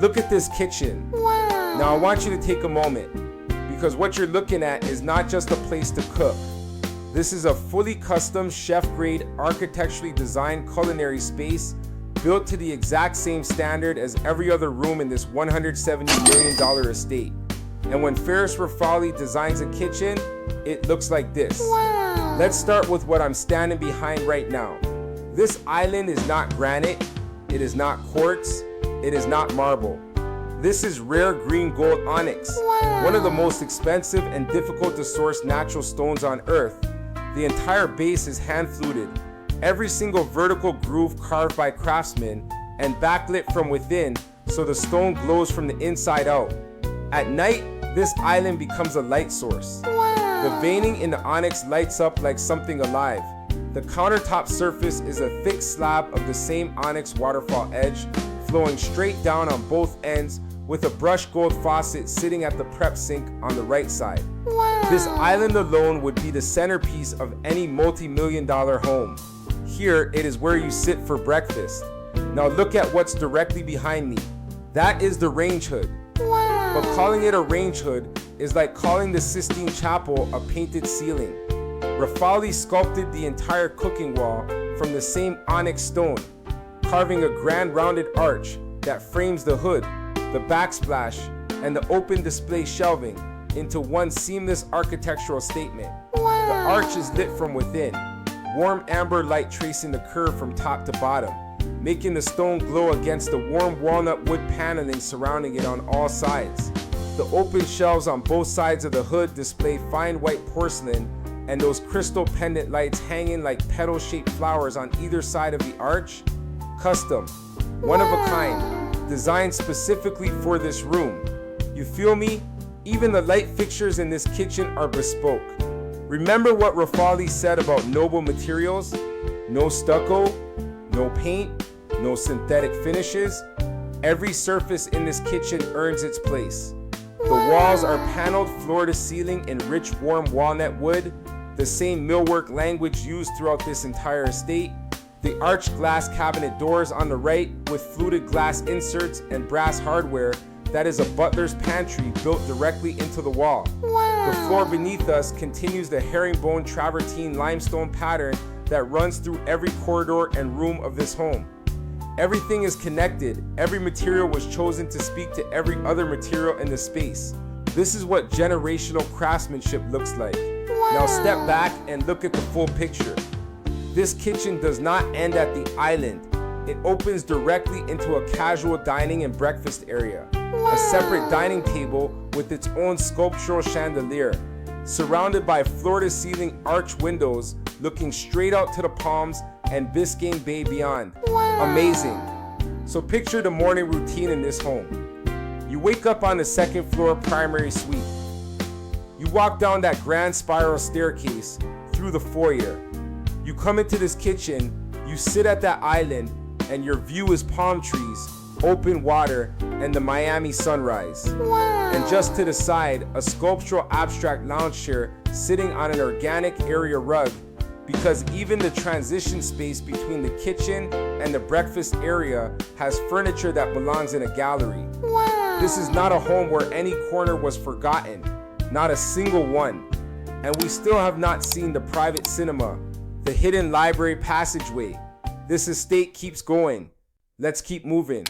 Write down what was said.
Look at this kitchen. Wow. Now I want you to take a moment, because what you're looking at is not just a place to cook. This is a fully custom, chef-grade, architecturally designed culinary space built to the exact same standard as every other room in this $170 million estate. And when Ferris Rafali designs a kitchen, it looks like this. Wow. Let's start with what I'm standing behind right now. This island is not granite, it is not quartz, it is not marble. This is rare green gold onyx, Wow. one of the most expensive and difficult to source natural stones on earth. The entire base is hand fluted, every single vertical groove carved by craftsmen and backlit from within so the stone glows from the inside out. At night, this island becomes a light source. Wow. The veining in the onyx lights up like something alive. The countertop surface is a thick slab of the same onyx waterfall edge, flowing straight down on both ends with a brushed gold faucet sitting at the prep sink on the right side. Wow. This island alone would be the centerpiece of any multi-million-dollar home. Here, it is where you sit for breakfast. Now look at what's directly behind me. That is the range hood. Wow. But calling it a range hood is like calling the Sistine Chapel a painted ceiling. Rafali sculpted the entire cooking wall from the same onyx stone, carving a grand rounded arch that frames the hood, the backsplash, and the open display shelving into one seamless architectural statement. Wow. The arch is lit from within, warm amber light tracing the curve from top to bottom, making the stone glow against the warm walnut wood paneling surrounding it on all sides. The open shelves on both sides of the hood display fine white porcelain, and those crystal pendant lights hanging like petal-shaped flowers on either side of the arch. Custom, one of a kind, designed specifically for this room. You feel me? Even the light fixtures in this kitchen are bespoke. Remember what Rafali said about noble materials? No stucco, no paint, no synthetic finishes. Every surface in this kitchen earns its place. The walls are paneled floor to ceiling in rich warm walnut wood, the same millwork language used throughout this entire estate. The arched glass cabinet doors on the right with fluted glass inserts and brass hardware that is a butler's pantry built directly into the wall. Wow. The floor beneath us continues the herringbone travertine limestone pattern that runs through every corridor and room of this home. Everything is connected. Every material was chosen to speak to every other material in the space. This is what generational craftsmanship looks like. Wow. Now step back and look at the full picture. This kitchen does not end at the island. It opens directly into a casual dining and breakfast area. A separate dining table with its own sculptural chandelier, surrounded by floor-to-ceiling arch windows looking straight out to the Palms and Biscayne Bay beyond. Wow. Amazing. So picture the morning routine in this home. You wake up on the second floor primary suite. You walk down that grand spiral staircase through the foyer. You come into this kitchen, you sit at that island, and your view is palm trees, open water, and the Miami sunrise. Wow. And just to the side, a sculptural abstract lounge chair sitting on an organic area rug, because even the transition space between the kitchen and the breakfast area has furniture that belongs in a gallery. Wow. This is not a home where any corner was forgotten, not a single one. And we still have not seen the private cinema, the hidden library passageway. This estate keeps going. Let's keep moving.